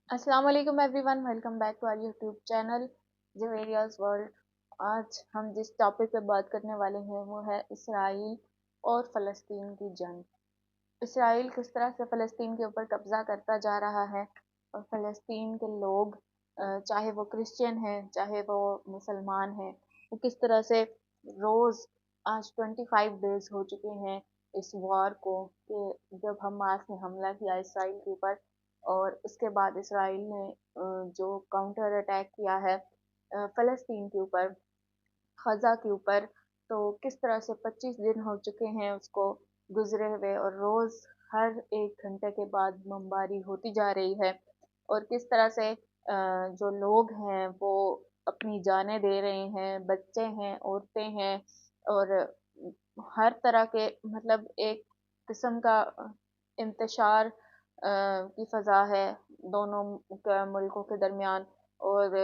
السلام علیکم everyone, welcome back to our YouTube channel جویریاز ورلڈ۔ آج ہم جس ٹاپک پہ بات کرنے والے ہیں وہ ہے اسرائیل اور فلسطین کی جنگ۔ اسرائیل کس طرح سے فلسطین کے اوپر قبضہ کرتا جا رہا ہے اور فلسطین کے لوگ چاہے وہ کرسچین ہیں چاہے وہ مسلمان ہیں، وہ کس طرح سے روز آج 25 ڈیز ہو چکے ہیں اس وار کو، کہ جب حماس نے حملہ کیا اسرائیل کے اوپر اور اس کے بعد اسرائیل نے جو کاؤنٹر اٹیک کیا ہے فلسطین کے اوپر، غزہ کے اوپر، تو کس طرح سے 25 دن ہو چکے ہیں اس کو گزرے ہوئے، اور روز ہر ایک گھنٹے کے بعد بمباری ہوتی جا رہی ہے، اور کس طرح سے جو لوگ ہیں وہ اپنی جانیں دے رہے ہیں، بچے ہیں، عورتیں ہیں، اور ہر طرح کے مطلب ایک قسم کا انتشار کی فضا ہے دونوں ملکوں کے درمیان، اور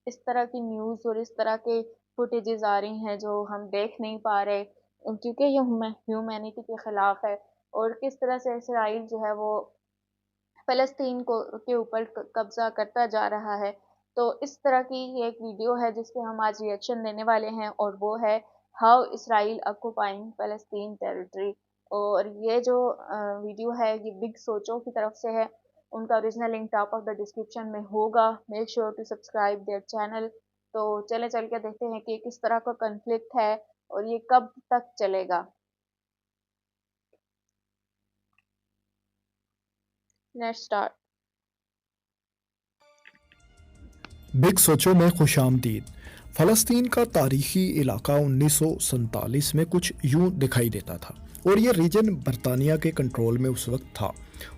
اس طرح کی نیوز اور اس طرح کے فوٹیجز آ رہی ہیں جو ہم دیکھ نہیں پا رہے کیونکہ یہ ہیومینٹی کے خلاف ہے، اور کس طرح سے اسرائیل جو ہے وہ فلسطین کے اوپر قبضہ کرتا جا رہا ہے۔ تو اس طرح کی یہ ایک ویڈیو ہے جس پہ ہم آج ریئیکشن دینے والے ہیں، اور وہ ہے ہاؤ اسرائیل آکوپائنگ فلسطین ٹیریٹری۔ اور یہ جو ویڈیو ہے یہ بگ سوچو کی طرف سے ہے، ان کا original link top of the description میں ہوگا، make sure to subscribe their channel. تو چل کے دیکھتے ہیں کہ یہ کس طرح کا کنفلکٹ ہے اور یہ کب تک چلے گا۔ Let's start. بگ سوچو میں خوش آمدید۔ فلسطین کا تاریخی علاقہ 1947 میں کچھ یوں دکھائی دیتا تھا، اور یہ ریجن برطانیہ کے کنٹرول میں اس وقت تھا۔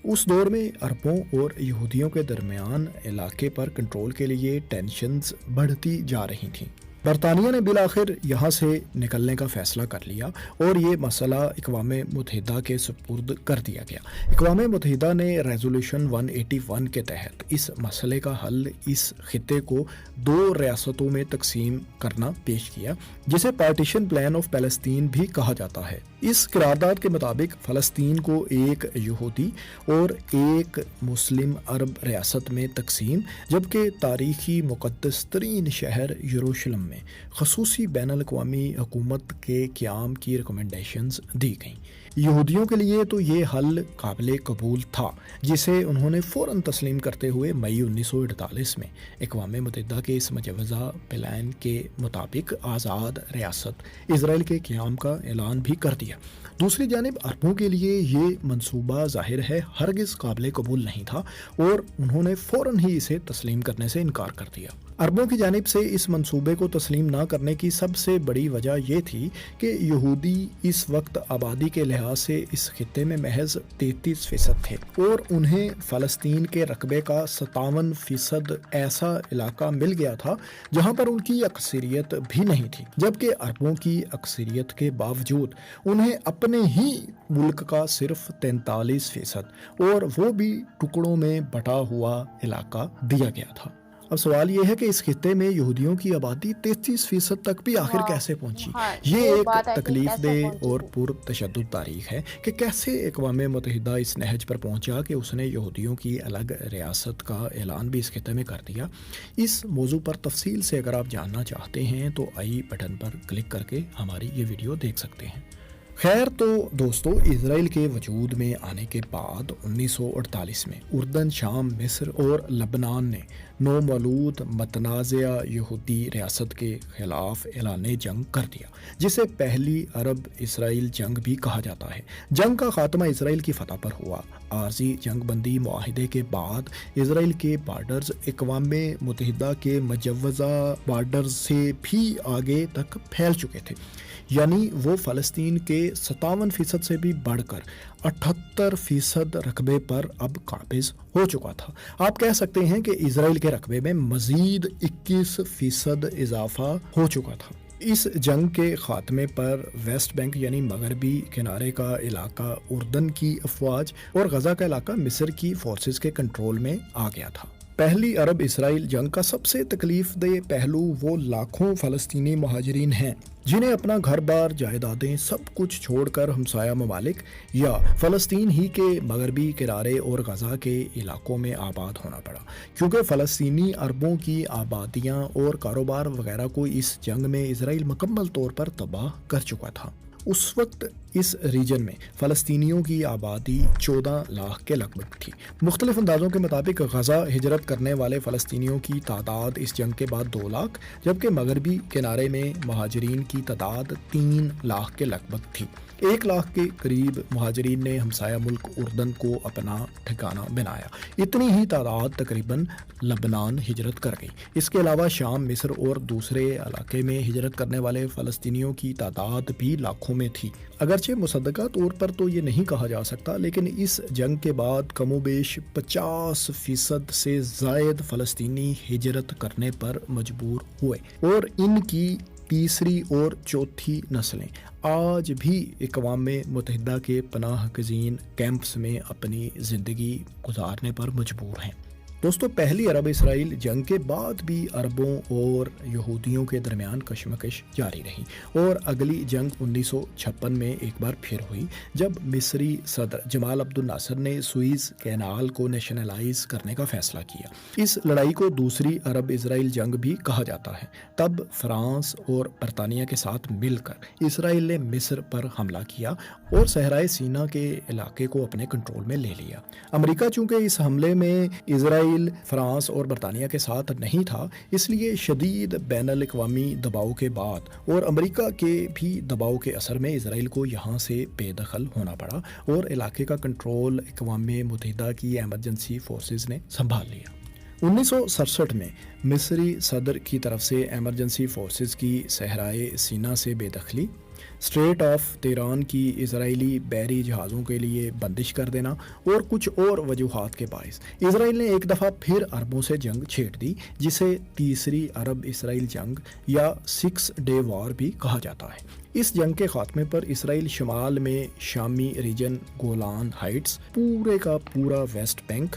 اس دور میں عربوں اور یہودیوں کے درمیان علاقے پر کنٹرول کے لیے ٹینشنز بڑھتی جا رہی تھیں۔ برطانیہ نے بالآخر یہاں سے نکلنے کا فیصلہ کر لیا اور یہ مسئلہ اقوام متحدہ کے سپرد کر دیا گیا۔ اقوام متحدہ نے ریزولوشن 181 کے تحت اس مسئلے کا حل اس خطے کو 2 ریاستوں میں تقسیم کرنا پیش کیا، جسے پارٹیشن پلان آف پیلسطین بھی کہا جاتا ہے۔ اس قرارداد کے مطابق فلسطین کو ایک یہودی اور ایک مسلم عرب ریاست میں تقسیم، جبکہ تاریخی مقدس ترین شہر یروشلم میں خصوصی بین الاقوامی حکومت کے قیام کی ریکمنڈیشنز دی گئیں۔ یہودیوں کے لیے تو یہ حل قابل قبول تھا، جسے انہوں نے فوراً تسلیم کرتے ہوئے مئی 1948 میں اقوام متحدہ کے اس مجوزہ پلان کے مطابق آزاد ریاست اسرائیل کے قیام کا اعلان بھی کر دیا۔ دوسری جانب عربوں کے لیے یہ منصوبہ ظاہر ہے ہرگز قابل قبول نہیں تھا، اور انہوں نے فوراً ہی اسے تسلیم کرنے سے انکار کر دیا۔ عربوں کی جانب سے اس منصوبے کو تسلیم نہ کرنے کی سب سے بڑی وجہ یہ تھی کہ یہودی اس وقت آبادی کے لحاظ سے اس خطے میں محض 33% تھے، اور انہیں فلسطین کے رقبے کا 57% ایسا علاقہ مل گیا تھا جہاں پر ان کی اکثریت بھی نہیں تھی، جبکہ عربوں کی اکثریت کے باوجود انہیں اپنے ہی ملک کا صرف 43% اور وہ بھی ٹکڑوں میں بٹا ہوا علاقہ دیا گیا تھا۔ اب سوال یہ ہے کہ اس خطے میں یہودیوں کی آبادی 33% تک بھی آخر کیسے پہنچی؟ یہ ایک تکلیف دہ اور پر تشدد تاریخ ہے کہ کیسے اقوام متحدہ اس نہج پر پہنچا کہ اس نے یہودیوں کی الگ ریاست کا اعلان بھی اس خطے میں کر دیا۔ اس موضوع پر تفصیل سے اگر آپ جاننا چاہتے ہیں تو آئی بٹن پر کلک کر کے ہماری یہ ویڈیو دیکھ سکتے ہیں۔ خیر تو دوستو، اسرائیل کے وجود میں آنے کے بعد 1948 میں اردن، شام، مصر اور لبنان نے نومولود متنازع یہودی ریاست کے خلاف اعلان جنگ کر دیا، جسے پہلی عرب اسرائیل جنگ بھی کہا جاتا ہے۔ جنگ کا خاتمہ اسرائیل کی فتح پر ہوا۔ عارضی جنگ بندی معاہدے کے بعد اسرائیل کے بارڈرز اقوام متحدہ کے مجوزہ بارڈرز سے بھی آگے تک پھیل چکے تھے، یعنی وہ فلسطین کے 57% سے بھی بڑھ کر 78% رقبے پر اب قابض ہو چکا تھا۔ آپ کہہ سکتے ہیں کہ اسرائیل کے رقبے میں مزید 21% اضافہ ہو چکا تھا۔ اس جنگ کے خاتمے پر ویسٹ بینک یعنی مغربی کنارے کا علاقہ اردن کی افواج اور غزہ کا علاقہ مصر کی فورسز کے کنٹرول میں آ گیا تھا۔ پہلی عرب اسرائیل جنگ کا سب سے تکلیف دہ پہلو وہ لاکھوں فلسطینی مہاجرین ہیں جنہیں اپنا گھر بار جائیدادیں سب کچھ چھوڑ کر ہمسایہ ممالک یا فلسطین ہی کے مغربی کنارے اور غزہ کے علاقوں میں آباد ہونا پڑا، کیونکہ فلسطینی عربوں کی آبادیاں اور کاروبار وغیرہ کو اس جنگ میں اسرائیل مکمل طور پر تباہ کر چکا تھا۔ اس وقت اس ریجن میں فلسطینیوں کی آبادی 14 لاکھ کے لگ بھگ تھی۔ مختلف اندازوں کے مطابق غزہ ہجرت کرنے والے فلسطینیوں کی تعداد اس جنگ کے بعد 2 لاکھ، جبکہ مغربی کنارے میں مہاجرین کی تعداد 3 لاکھ کے لگ بھگ تھی۔ 1 لاکھ کے قریب مہاجرین نے ہمسایہ ملک اردن کو اپنا ٹھکانہ بنایا۔ اتنی ہی تعداد تقریباً لبنان ہجرت کر گئی۔ اس کے علاوہ شام، مصر اور دوسرے علاقے میں ہجرت کرنے والے فلسطینیوں کی تعداد بھی لاکھوں میں تھی۔ اگرچہ مصدقہ طور پر تو یہ نہیں کہا جا سکتا، لیکن اس جنگ کے بعد کم و بیش 50% سے زائد فلسطینی ہجرت کرنے پر مجبور ہوئے، اور ان کی تیسری اور چوتھی نسلیں آج بھی اقوام متحدہ کے پناہ گزین کیمپس میں اپنی زندگی گزارنے پر مجبور ہیں۔ دوستو، پہلی عرب اسرائیل جنگ کے بعد بھی عربوں اور یہودیوں کے درمیان کشمکش جاری رہی، اور اگلی جنگ 1956 میں ایک بار پھر ہوئی، جب مصری صدر جمال عبد الناصر نے سوئز کینال کو نیشنلائز کرنے کا فیصلہ کیا۔ اس لڑائی کو دوسری عرب اسرائیل جنگ بھی کہا جاتا ہے۔ تب فرانس اور برطانیہ کے ساتھ مل کر اسرائیل نے مصر پر حملہ کیا اور صحرائے سینا کے علاقے کو اپنے کنٹرول میں لے لیا۔ امریکہ چونکہ اس حملے میں اسرائیل، فرانس اور برطانیہ کے ساتھ نہیں تھا، اس لیے شدید بین الاقوامی دباؤ کے بعد اور امریکہ کے بھی دباؤ کے اثر میں اسرائیل کو یہاں سے بے دخل ہونا پڑا، اور علاقے کا کنٹرول اقوام متحدہ کی ایمرجنسی فورسز نے سنبھال لیا۔ 1967 میں مصری صدر کی طرف سے ایمرجنسی فورسز کی صحرائے سینا سے بے دخلی، اسٹریٹ آف تیران کی اسرائیلی بحری جہازوں کے لیے بندش کر دینا اور کچھ اور وجوہات کے باعث اسرائیل نے ایک دفعہ پھر عربوں سے جنگ چھیڑ دی، جسے تیسری عرب اسرائیل جنگ یا 6 ڈے وار بھی کہا جاتا ہے۔ اس جنگ کے خاتمے پر اسرائیل شمال میں شامی ریجن، گولان ہائٹس، پورے کا پورا ویسٹ بینک،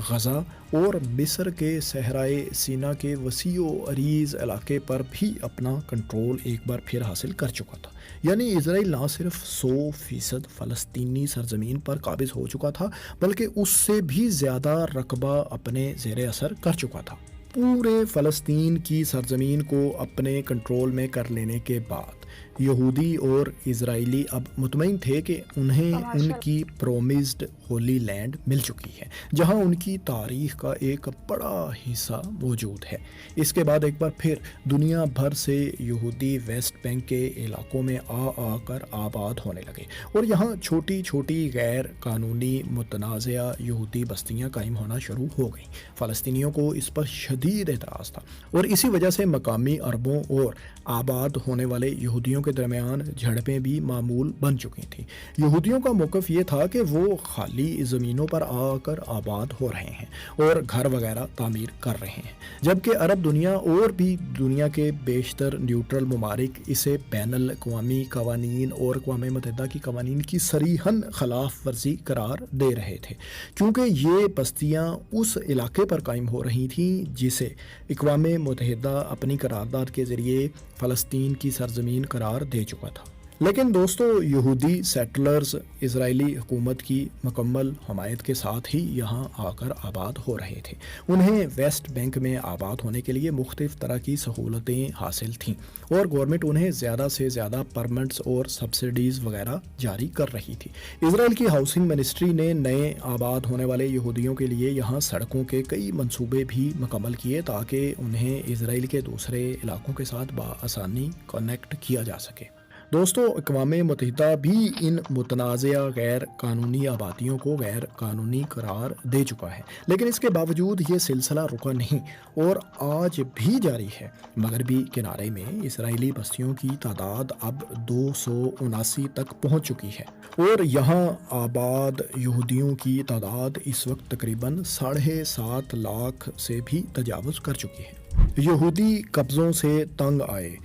غزہ اور مصر کے صحرائے سینا کے وسیع و عریض علاقے پر بھی اپنا کنٹرول ایک بار پھر حاصل کر چکا تھا۔ یعنی اسرائیل نہ صرف 100% فلسطینی سرزمین پر قابض ہو چکا تھا، بلکہ اس سے بھی زیادہ رقبہ اپنے زیر اثر کر چکا تھا۔ پورے فلسطین کی سرزمین کو اپنے کنٹرول میں کر لینے کے بعد یہودی اور اسرائیلی اب مطمئن تھے کہ انہیں ان کی پرومسڈ ہولی لینڈ مل چکی ہے، جہاں ان کی تاریخ کا ایک بڑا حصہ موجود ہے۔ اس کے بعد ایک بار پھر دنیا بھر سے یہودی ویسٹ بینک کے علاقوں میں آ کر آباد ہونے لگے، اور یہاں چھوٹی چھوٹی غیر قانونی متنازعہ یہودی بستیاں قائم ہونا شروع ہو گئیں۔ فلسطینیوں کو اس پر شدید اعتراض تھا، اور اسی وجہ سے مقامی عربوں اور آباد ہونے والے یہودیوں کے درمیان جھڑپیں بھی معمول بن چکی تھیں۔ یہودیوں کا موقف یہ تھا کہ وہ خالی زمینوں پر آ کر آباد ہو رہے ہیں اور گھر وغیرہ تعمیر کر رہے ہیں، جبکہ عرب دنیا اور بھی دنیا کے بیشتر نیوٹرل ممالک اسے بین الاقوامی قوانین اور اقوام متحدہ کی قوانین کی صریحاً خلاف ورزی قرار دے رہے تھے، کیونکہ یہ بستیاں اس علاقے پر قائم ہو رہی تھیں جسے اقوام متحدہ اپنی قرارداد کے ذریعے فلسطین کی سرزمین قرار دے چکا تھا۔ لیکن دوستو، یہودی سیٹلرز اسرائیلی حکومت کی مکمل حمایت کے ساتھ ہی یہاں آ کر آباد ہو رہے تھے۔ انہیں ویسٹ بینک میں آباد ہونے کے لیے مختلف طرح کی سہولتیں حاصل تھیں، اور گورنمنٹ انہیں زیادہ سے زیادہ پرمٹس اور سبسڈیز وغیرہ جاری کر رہی تھی۔ اسرائیل کی ہاؤسنگ منسٹری نے نئے آباد ہونے والے یہودیوں کے لیے یہاں سڑکوں کے کئی منصوبے بھی مکمل کیے تاکہ انہیں اسرائیل کے دوسرے علاقوں کے ساتھ بآسانی کنیکٹ کیا جا سکے۔ دوستو، اقوام متحدہ بھی ان متنازعہ غیر قانونی آبادیوں کو غیر قانونی قرار دے چکا ہے، لیکن اس کے باوجود یہ سلسلہ رکا نہیں اور آج بھی جاری ہے۔ مغربی کنارے میں اسرائیلی بستیوں کی تعداد اب 279 تک پہنچ چکی ہے، اور یہاں آباد یہودیوں کی تعداد اس وقت تقریباً 7.5 لاکھ سے بھی تجاوز کر چکی ہے۔ یہودی قبضوں سے تنگ آئے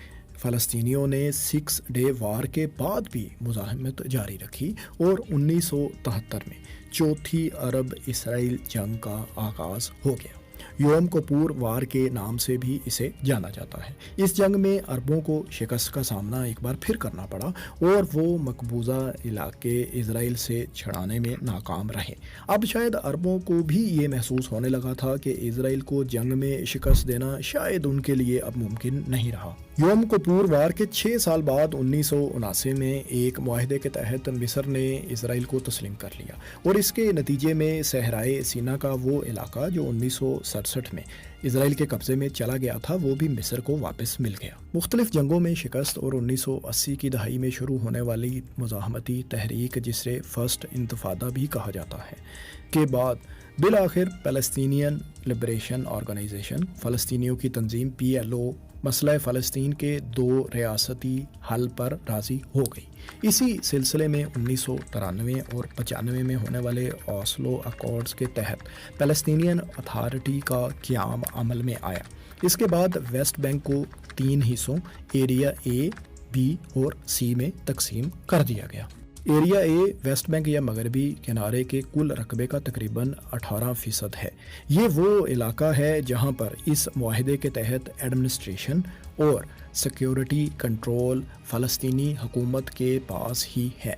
فلسطینیوں نے 6 ڈے وار کے بعد بھی مزاحمت جاری رکھی، اور 1973 میں چوتھی عرب اسرائیل جنگ کا آغاز ہو گیا۔ یوم کپور وار کے نام سے بھی اسے جانا جاتا ہے۔ اس جنگ میں عربوں کو شکست کا سامنا ایک بار پھر کرنا پڑا اور وہ مقبوضہ علاقے اسرائیل سے چھڑانے میں ناکام رہے۔ اب شاید عربوں کو بھی یہ محسوس ہونے لگا تھا کہ اسرائیل کو جنگ میں شکست دینا شاید ان کے لیے اب ممکن نہیں رہا۔ یوم کپور وار کے 6 سال بعد 1979 میں ایک معاہدے کے تحت مصر نے اسرائیل کو تسلیم کر لیا اور اس کے نتیجے میں صحرائے سینا کا وہ علاقہ جو 1967 میں اسرائیل کے قبضے میں چلا گیا تھا وہ بھی مصر کو واپس مل گیا۔ مختلف جنگوں میں شکست اور 1980 کی دہائی میں شروع ہونے والی مزاحمتی تحریک جسے فرسٹ انتفاضہ بھی کہا جاتا ہے کے بعد بالآخر پیلسٹینین لبریشن آرگنائزیشن فلسطینیوں کی تنظیم PLO مسئلہ فلسطین کے 2 ریاستی حل پر راضی ہو گئی۔ اسی سلسلے میں 1993 اور 95 میں ہونے والے اوسلو اکارڈز کے تحت پیلسٹینین اتھارٹی کا قیام عمل میں آیا۔ اس کے بعد ویسٹ بینک کو 3 حصوں ایریا A، B اور C میں تقسیم کر دیا گیا۔ ایریا A ویسٹ بینک یا مغربی کنارے کے کل رقبے کا تقریباً 18% ہے۔ یہ وہ علاقہ ہے جہاں پر اس معاہدے کے تحت ایڈمنسٹریشن اور سیکیورٹی کنٹرول فلسطینی حکومت کے پاس ہی ہے۔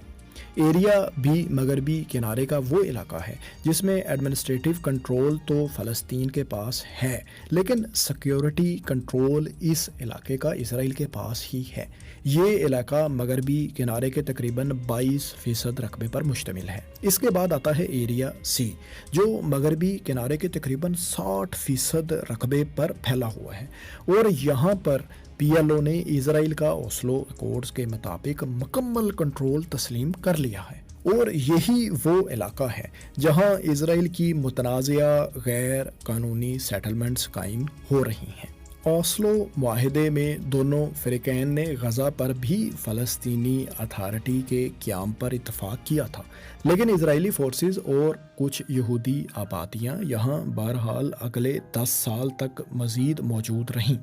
ایریا B مغربی کنارے کا وہ علاقہ ہے جس میں ایڈمنسٹریٹو کنٹرول تو فلسطین کے پاس ہے لیکن سیکیورٹی کنٹرول اس علاقے کا اسرائیل کے پاس ہی ہے۔ یہ علاقہ مغربی کنارے کے تقریباً 22% رقبے پر مشتمل ہے۔ اس کے بعد آتا ہے ایریا C جو مغربی کنارے کے تقریباً 60% رقبے پر پھیلا ہوا ہے اور یہاں پر PLO نے اسرائیل کا اوسلو اکارڈز کے مطابق مکمل کنٹرول تسلیم کر لیا ہے اور یہی وہ علاقہ ہے جہاں اسرائیل کی متنازعہ غیر قانونی سیٹلمنٹس قائم ہو رہی ہیں۔ اوسلو معاہدے میں دونوں فریقین نے غزہ پر بھی فلسطینی اتھارٹی کے قیام پر اتفاق کیا تھا لیکن اسرائیلی فورسز اور کچھ یہودی آبادیاں یہاں بہرحال اگلے 10 سال تک مزید موجود رہیں۔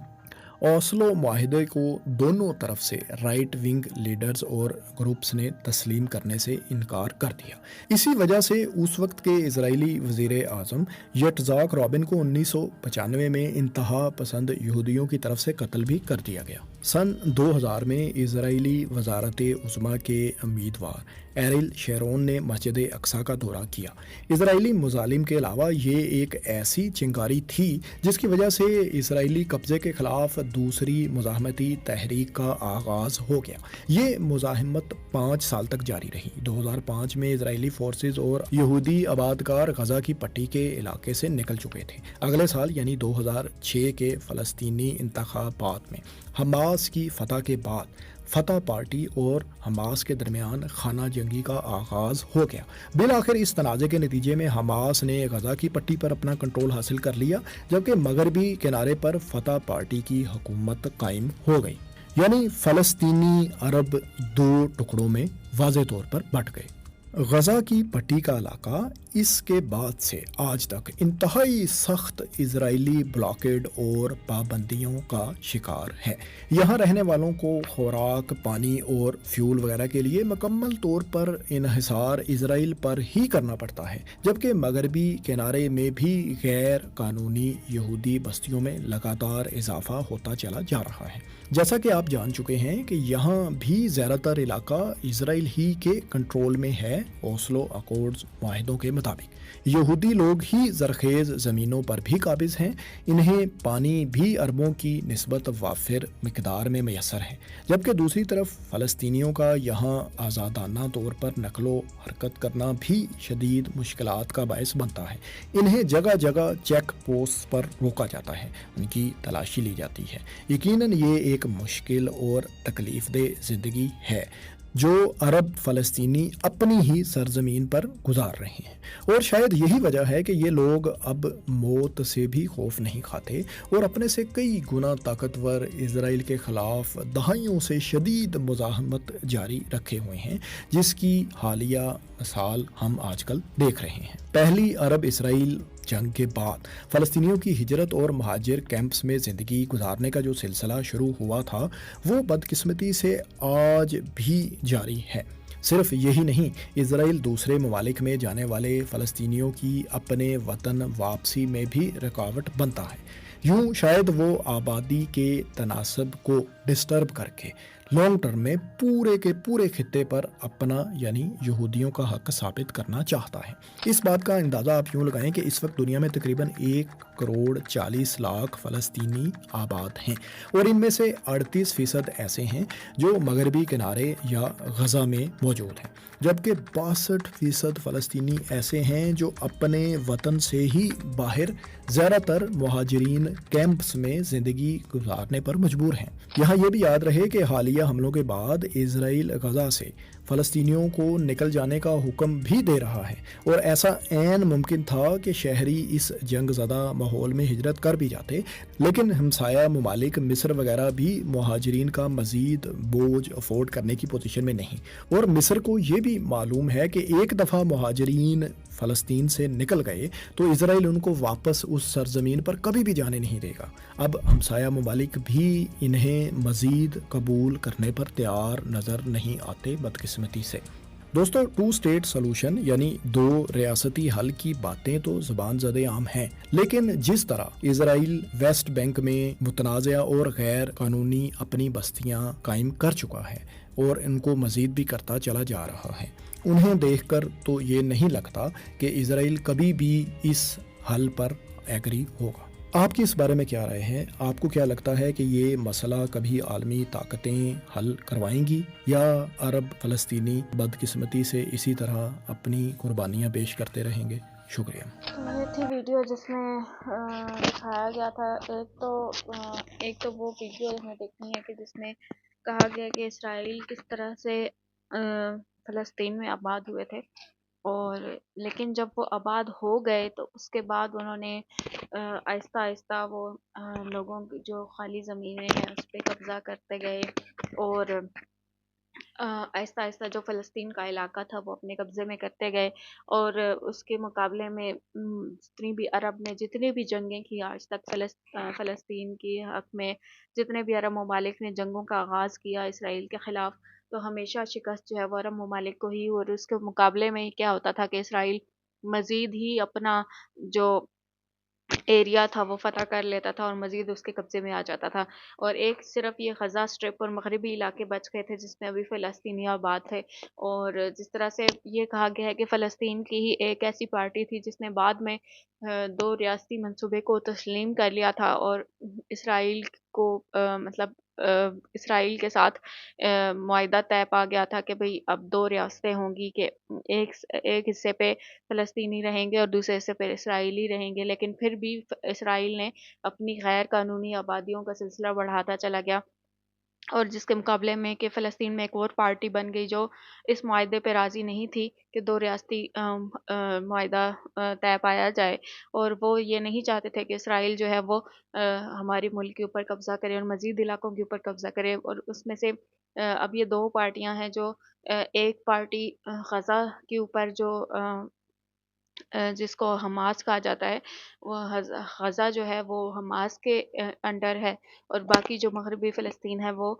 اوسلو معاہدے کو دونوں طرف سے رائٹ ونگ لیڈرز اور گروپس نے تسلیم کرنے سے انکار کر دیا۔ اسی وجہ سے اس وقت کے اسرائیلی وزیر اعظم یٹزاک رابن کو 1995 میں انتہا پسند یہودیوں کی طرف سے قتل بھی کر دیا گیا۔ سن 2000 میں اسرائیلی وزارت عظمیٰ کے امیدوار ایریل شیرون نے مسجد اقصیٰ کا دورہ کیا۔ اسرائیلی مظالم کے علاوہ یہ ایک ایسی چنگاری تھی جس کی وجہ سے اسرائیلی قبضے کے خلاف دوسری مزاحمتی تحریک کا آغاز ہو گیا۔ یہ مزاحمت 5 سال تک جاری رہی۔ 2005 میں اسرائیلی فورسز اور یہودی آبادکار غزہ کی پٹی کے علاقے سے نکل چکے تھے۔ اگلے سال یعنی 2006 کے فلسطینی انتخابات میں حماس کی فتح کے بعد فتح پارٹی اور حماس کے درمیان خانہ جنگی کا آغاز ہو گیا۔ بالآخر اس تنازع کے نتیجے میں حماس نے غزہ کی پٹی پر اپنا کنٹرول حاصل کر لیا جبکہ مغربی کنارے پر فتح پارٹی کی حکومت قائم ہو گئی، یعنی فلسطینی عرب 2 ٹکڑوں میں واضح طور پر بٹ گئے۔ غزہ کی پٹی کا علاقہ اس کے بعد سے آج تک انتہائی سخت اسرائیلی بلاکیڈ اور پابندیوں کا شکار ہے۔ یہاں رہنے والوں کو خوراک، پانی اور فیول وغیرہ کے لیے مکمل طور پر انحصار اسرائیل پر ہی کرنا پڑتا ہے، جبکہ مغربی کنارے میں بھی غیر قانونی یہودی بستیوں میں لگاتار اضافہ ہوتا چلا جا رہا ہے۔ جیسا کہ آپ جان چکے ہیں کہ یہاں بھی زیادہ تر علاقہ اسرائیل ہی کے کنٹرول میں ہے۔ اوسلو اکارڈز معاہدوں کے مطابق یہودی لوگ ہی زرخیز زمینوں پر بھی قابض ہیں، انہیں پانی بھی عربوں کی نسبت وافر مقدار میں میسر ہے، جبکہ دوسری طرف فلسطینیوں کا یہاں آزادانہ طور پر نقل و حرکت کرنا بھی شدید مشکلات کا باعث بنتا ہے۔ انہیں جگہ جگہ چیک پوسٹ پر روکا جاتا ہے، ان کی تلاشی لی جاتی ہے۔ یقیناً یہ ایک مشکل اور تکلیف دہ زندگی ہے جو عرب فلسطینی اپنی ہی سرزمین پر گزار رہے ہیں، اور شاید یہی وجہ ہے کہ یہ لوگ اب موت سے بھی خوف نہیں کھاتے اور اپنے سے کئی گنا طاقتور اسرائیل کے خلاف دہائیوں سے شدید مزاحمت جاری رکھے ہوئے ہیں، جس کی حالیہ مثال ہم آج کل دیکھ رہے ہیں۔ پہلی عرب اسرائیل جنگ کے بعد فلسطینیوں کی ہجرت اور مہاجر کیمپس میں زندگی گزارنے کا جو سلسلہ شروع ہوا تھا وہ بدقسمتی سے آج بھی جاری ہے۔ صرف یہی نہیں، اسرائیل دوسرے ممالک میں جانے والے فلسطینیوں کی اپنے وطن واپسی میں بھی رکاوٹ بنتا ہے۔ یوں شاید وہ آبادی کے تناسب کو ڈسٹرب کر کے لانگ ٹرم میں پورے کے پورے خطے پر اپنا یعنی یہودیوں کا حق ثابت کرنا چاہتا ہے۔ اس بات کا اندازہ آپ یوں لگائیں کہ اس وقت دنیا میں تقریباً 1,40,00,000 فلسطینی آباد ہیں، اور ان میں سے 38% ایسے ہیں جو مغربی کنارے یا غزہ میں موجود ہیں، جبکہ 62% فلسطینی ایسے ہیں جو اپنے وطن سے ہی باہر زیادہ تر مہاجرین کیمپس میں زندگی گزارنے پر مجبور ہیں۔ یہاں یہ بھی یاد رہے کہ حالیہ حملوں کے بعد اسرائیل غزہ سے فلسطینیوں کو نکل جانے کا حکم بھی دے رہا ہے، اور ایسا عین ممکن تھا کہ شہری اس جنگ زدہ ماحول میں ہجرت کر بھی جاتے، لیکن ہمسایہ ممالک مصر وغیرہ بھی مہاجرین کا مزید بوجھ افورڈ کرنے کی پوزیشن میں نہیں، اور مصر کو یہ بھی معلوم ہے کہ ایک دفعہ مہاجرین فلسطین سے نکل گئے تو اسرائیل ان کو واپس اس سرزمین پر کبھی بھی جانے نہیں دے گا۔ اب ہمسایہ ممالک بھی انہیں مزید قبول کرنے پر تیار نظر نہیں آتے، بدقسمتی سے۔ دوستو، 2 اسٹیٹ سلوشن یعنی 2 ریاستی حل کی باتیں تو زبان زد عام ہیں، لیکن جس طرح اسرائیل ویسٹ بینک میں متنازع اور غیر قانونی اپنی بستیاں قائم کر چکا ہے اور ان کو مزید بھی کرتا چلا جا رہا ہے، انہیں دیکھ کر تو یہ نہیں لگتا کہ اسرائیل کبھی بھی اس حل پر ایگری ہوگا۔ آپ کی اس بارے میں کیا رائے ہے؟ آپ کو کیا لگتا ہے کہ یہ مسئلہ کبھی عالمی طاقتیں حل کروائیں گی، یا عرب فلسطینی بدقسمتی سے اسی طرح اپنی قربانیاں پیش کرتے رہیں گے؟ شکریہ۔ یہ تھی ویڈیو جس میں دکھایا گیا تھا، ایک تو وہ ویڈیو ہمیں دیکھنی ہے کہ جس میں کہا گیا کہ اسرائیل کس طرح سے فلسطین میں آباد ہوئے تھے، اور لیکن جب وہ آباد ہو گئے تو اس کے بعد انہوں نے آہستہ آہستہ وہ لوگوں کی جو خالی زمینیں ہیں اس پہ قبضہ کرتے گئے، اور آہستہ آہستہ جو فلسطین کا علاقہ تھا وہ اپنے قبضے میں کرتے گئے، اور اس کے مقابلے میں جتنی بھی عرب نے جتنی بھی جنگیں کی آج تک فلسطین کی حق میں، جتنے بھی عرب ممالک نے جنگوں کا آغاز کیا اسرائیل کے خلاف، تو ہمیشہ شکست جو ہے وہ عرب ممالک کو ہی، اور اس کے مقابلے میں کیا ہوتا تھا کہ اسرائیل مزید ہی اپنا جو ایریا تھا وہ فتح کر لیتا تھا اور مزید اس کے قبضے میں آ جاتا تھا، اور ایک صرف یہ غزہ اسٹرپ اور مغربی علاقے بچ گئے تھے جس میں ابھی فلسطینی آباد تھے۔ اور جس طرح سے یہ کہا گیا ہے کہ فلسطین کی ہی ایک ایسی پارٹی تھی جس نے بعد میں 2 ریاستی منصوبے کو تسلیم کر لیا تھا، اور اسرائیل کو اسرائیل کے ساتھ معاہدہ طے پا گیا تھا کہ بھئی اب 2 ریاستیں ہوں گی، کہ ایک حصے پہ فلسطینی رہیں گے اور دوسرے حصے پہ اسرائیلی رہیں گے، لیکن پھر بھی اسرائیل نے اپنی غیر قانونی آبادیوں کا سلسلہ بڑھاتا چلا گیا، اور جس کے مقابلے میں کہ فلسطین میں ایک اور پارٹی بن گئی جو اس معاہدے پہ راضی نہیں تھی کہ 2 ریاستی معاہدہ طے پایا جائے، اور وہ یہ نہیں چاہتے تھے کہ اسرائیل جو ہے وہ ہماری ملک کے اوپر قبضہ کرے اور مزید علاقوں کے اوپر قبضہ کرے، اور اس میں سے اب یہ 2 پارٹیاں ہیں، جو ایک پارٹی غزہ کے اوپر جو جس کو حماس کہا جاتا ہے، وہ غزہ جو ہے وہ حماس کے انڈر ہے، اور باقی جو مغربی فلسطین ہے وہ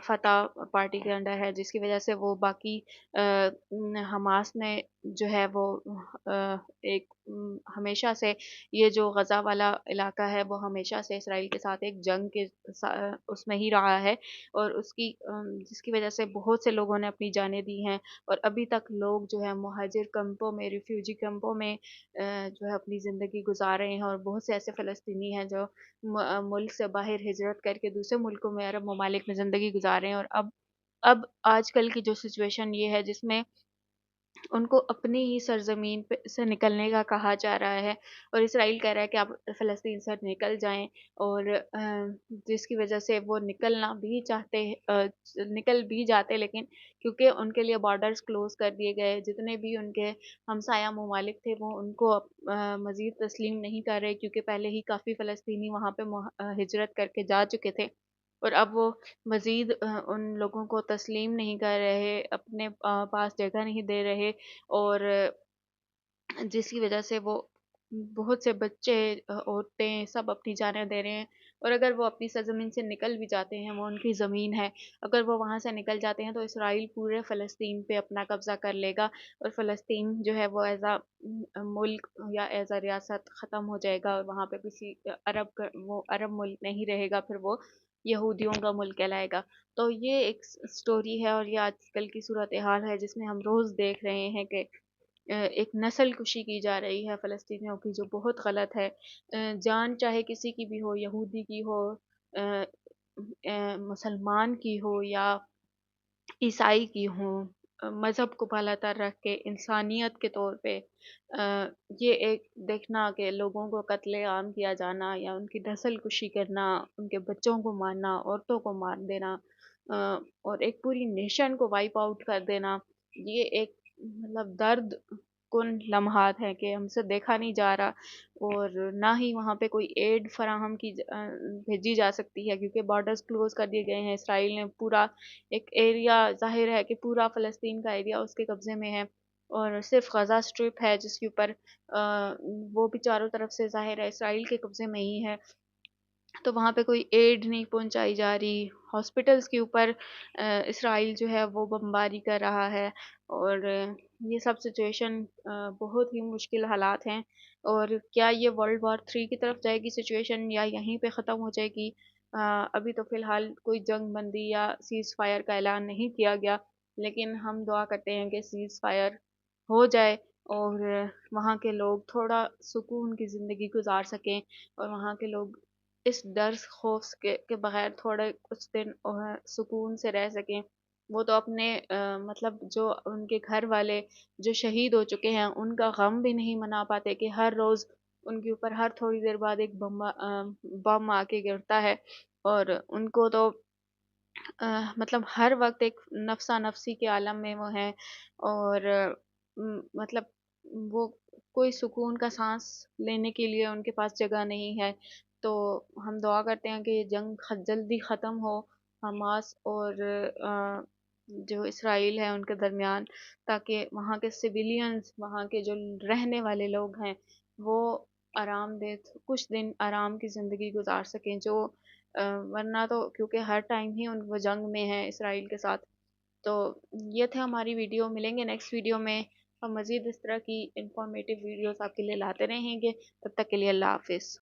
فتح پارٹی کے انڈر ہے، جس کی وجہ سے وہ باقی حماس نے جو ہے وہ ایک ہمیشہ سے یہ جو غزہ والا علاقہ ہے وہ ہمیشہ سے اسرائیل کے ساتھ ایک جنگ کے اس میں ہی رہا ہے، اور اس کی جس کی وجہ سے بہت سے لوگوں نے اپنی جانیں دی ہیں، اور ابھی تک لوگ جو ہے مہاجر کیمپوں میں، ریفیوجی کیمپوں میں جو ہے اپنی زندگی گزار رہے ہیں، اور بہت سے ایسے فلسطینی ہیں جو ملک سے باہر ہجرت کر کے دوسرے ملکوں میں، عرب ممالک میں زندگی گزار رہے ہیں، اور اب آج کل کی جو سچویشن یہ ہے جس میں ان کو اپنی ہی سرزمین سے نکلنے کا کہا جا رہا ہے، اور اسرائیل کہہ رہا ہے کہ آپ فلسطین سے نکل جائیں، اور جس کی وجہ سے وہ نکلنا بھی چاہتے نکل بھی جاتے، لیکن کیونکہ ان کے لیے بارڈرز کلوز کر دیے گئے، جتنے بھی ان کے ہمسایہ ممالک تھے وہ ان کو مزید تسلیم نہیں کر رہے، کیونکہ پہلے ہی کافی فلسطینی وہاں پہ ہجرت کر کے جا چکے تھے، اور اب وہ مزید ان لوگوں کو تسلیم نہیں کر رہے، اپنے پاس جگہ نہیں دے رہے، اور جس کی وجہ سے وہ بہت سے بچے، عورتیں سب اپنی جانیں دے رہے ہیں، اور اگر وہ اپنی سرزمین سے نکل بھی جاتے ہیں، وہ ان کی زمین ہے، اگر وہ وہاں سے نکل جاتے ہیں تو اسرائیل پورے فلسطین پہ اپنا قبضہ کر لے گا، اور فلسطین جو ہے وہ ایز اے ملک یا ایز اے ریاست ختم ہو جائے گا، اور وہاں پہ کسی وہ عرب ملک نہیں رہے گا، پھر وہ یہودیوں کا ملک کہلائے گا۔ تو یہ ایک سٹوری ہے، اور یہ آج کل کی صورتحال ہے جس میں ہم روز دیکھ رہے ہیں کہ ایک نسل کشی کی جا رہی ہے فلسطینیوں کی، جو بہت غلط ہے۔ جان چاہے کسی کی بھی ہو، یہودی کی ہو، مسلمان کی ہو یا عیسائی کی ہوں، مذہب کو بالا تر رکھ کے انسانیت کے طور پہ یہ ایک دیکھنا کہ لوگوں کو قتل عام کیا جانا یا ان کی نسل کشی کرنا، ان کے بچوں کو مارنا، عورتوں کو مار دینا، اور ایک پوری نیشن کو وائپ آؤٹ کر دینا، یہ ایک مطلب درد کن لمحات ہیں کہ ہم سے دیکھا نہیں جا رہا، اور نہ ہی وہاں پہ کوئی ایڈ فراہم بھیجی جا سکتی ہے، کیونکہ بارڈرز کلوز کر دیے گئے ہیں۔ اسرائیل نے پورا ایک ایریا، ظاہر ہے کہ پورا فلسطین کا ایریا اس کے قبضے میں ہے، اور صرف غزہ اسٹرپ ہے جس کے اوپر وہ بھی چاروں طرف سے ظاہر ہے اسرائیل کے قبضے میں ہی ہے، تو وہاں پہ کوئی ایڈ نہیں پہنچائی جا رہی۔ ہاسپٹلس کے اوپر اسرائیل جو ہے وہ بمباری کر رہا ہے، اور یہ سب سچویشن بہت ہی مشکل حالات ہیں، اور کیا یہ ورلڈ وار 3 کی طرف جائے گی سچویشن، یا یہیں پہ ختم ہو جائے گی؟ ابھی تو فی الحال کوئی جنگ بندی یا سیز فائر کا اعلان نہیں کیا گیا، لیکن ہم دعا کرتے ہیں کہ سیز فائر ہو جائے، اور وہاں کے لوگ تھوڑا سکون کی زندگی گزار سکیں، اور وہاں کے لوگ اس ڈر خوف کے بغیر تھوڑے کچھ دن سکون سے رہ سکیں۔ وہ تو اپنے مطلب جو ان کے گھر والے جو شہید ہو چکے ہیں ان کا غم بھی نہیں منا پاتے، کہ ہر روز ان کے اوپر ہر تھوڑی دیر بعد ایک بم آ کے گرتا ہے، اور ان کو تو مطلب ہر وقت ایک نفسا نفسی کے عالم میں وہ ہیں، اور مطلب وہ کوئی سکون کا سانس لینے کے لیے ان کے پاس جگہ نہیں ہے۔ تو ہم دعا کرتے ہیں کہ یہ جنگ جلدی ختم ہو، حماس اور جو اسرائیل ہے ان کے درمیان، تاکہ وہاں کے سویلینز، وہاں کے جو رہنے والے لوگ ہیں، وہ آرام دہ کچھ دن آرام کی زندگی گزار سکیں، جو ورنہ تو کیونکہ ہر ٹائم ہی وہ جنگ میں ہے اسرائیل کے ساتھ۔ تو یہ تھے ہماری ویڈیو، ملیں گے نیکسٹ ویڈیو میں، ہم مزید اس طرح کی انفارمیٹیو ویڈیوز آپ کے لیے لاتے رہیں گے، تب تک کے لیے اللہ حافظ۔